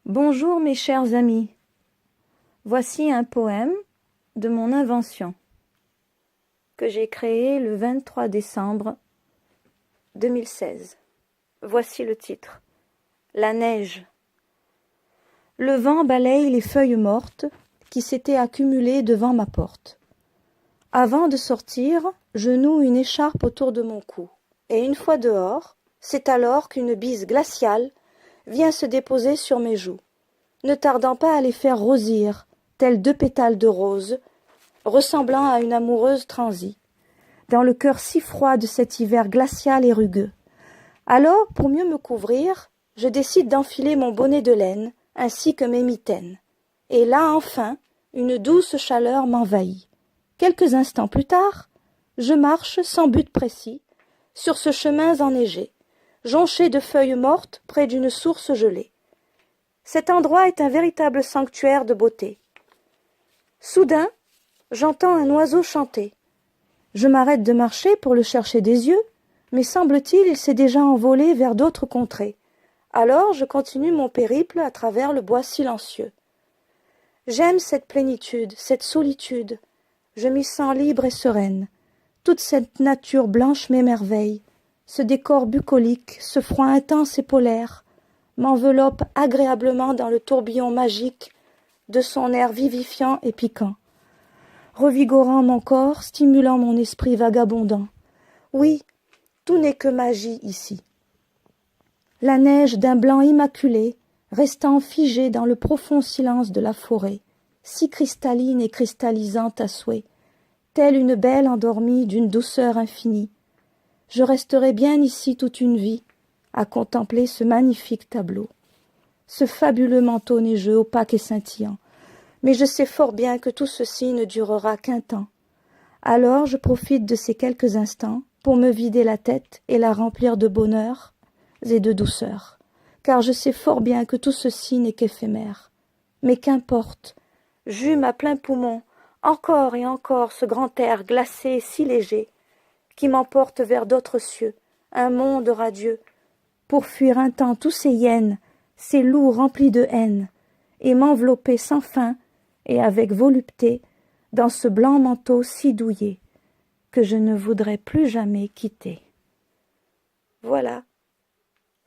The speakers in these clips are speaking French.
Bonjour mes chers amis, voici un poème de mon invention que j'ai créé le 23 décembre 2016. Voici le titre. La neige. Le vent balaye les feuilles mortes qui s'étaient accumulées devant ma porte. Avant de sortir, je noue une écharpe autour de mon cou. Et une fois dehors, c'est alors qu'une bise glaciale vient se déposer sur mes joues, ne tardant pas à les faire rosir, tels 2 pétales de rose, ressemblant à une amoureuse transie, dans le cœur si froid de cet hiver glacial et rugueux. Alors, pour mieux me couvrir, je décide d'enfiler mon bonnet de laine, ainsi que mes mitaines. Et là, enfin, une douce chaleur m'envahit. Quelques instants plus tard, je marche sans but précis, sur ce chemin enneigé, jonché de feuilles mortes près d'une source gelée. Cet endroit est un véritable sanctuaire de beauté. Soudain, j'entends un oiseau chanter. Je m'arrête de marcher pour le chercher des yeux, mais semble-t-il, il s'est déjà envolé vers d'autres contrées. Alors je continue mon périple à travers le bois silencieux. J'aime cette plénitude, cette solitude. Je m'y sens libre et sereine. Toute cette nature blanche m'émerveille. Ce décor bucolique, ce froid intense et polaire, m'enveloppe agréablement dans le tourbillon magique de son air vivifiant et piquant, revigorant mon corps, stimulant mon esprit vagabondant. Oui, tout n'est que magie ici. La neige d'un blanc immaculé, restant figée dans le profond silence de la forêt, si cristalline et cristallisante à souhait, telle une belle endormie d'une douceur infinie. Je resterai bien ici toute une vie, à contempler ce magnifique tableau, ce fabuleux manteau neigeux opaque et scintillant. Mais je sais fort bien que tout ceci ne durera qu'un temps. Alors je profite de ces quelques instants pour me vider la tête et la remplir de bonheur et de douceur, car je sais fort bien que tout ceci n'est qu'éphémère. Mais qu'importe, j'hume à plein poumon encore et encore ce grand air glacé et si léger qui m'emporte vers d'autres cieux, un monde radieux, pour fuir un temps tous ces hyènes, ces loups remplis de haine, et m'envelopper sans fin et avec volupté dans ce blanc manteau si douillet que je ne voudrais plus jamais quitter. Voilà,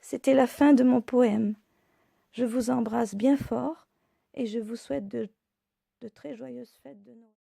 c'était la fin de mon poème. Je vous embrasse bien fort et je vous souhaite de très joyeuses fêtes de Noël.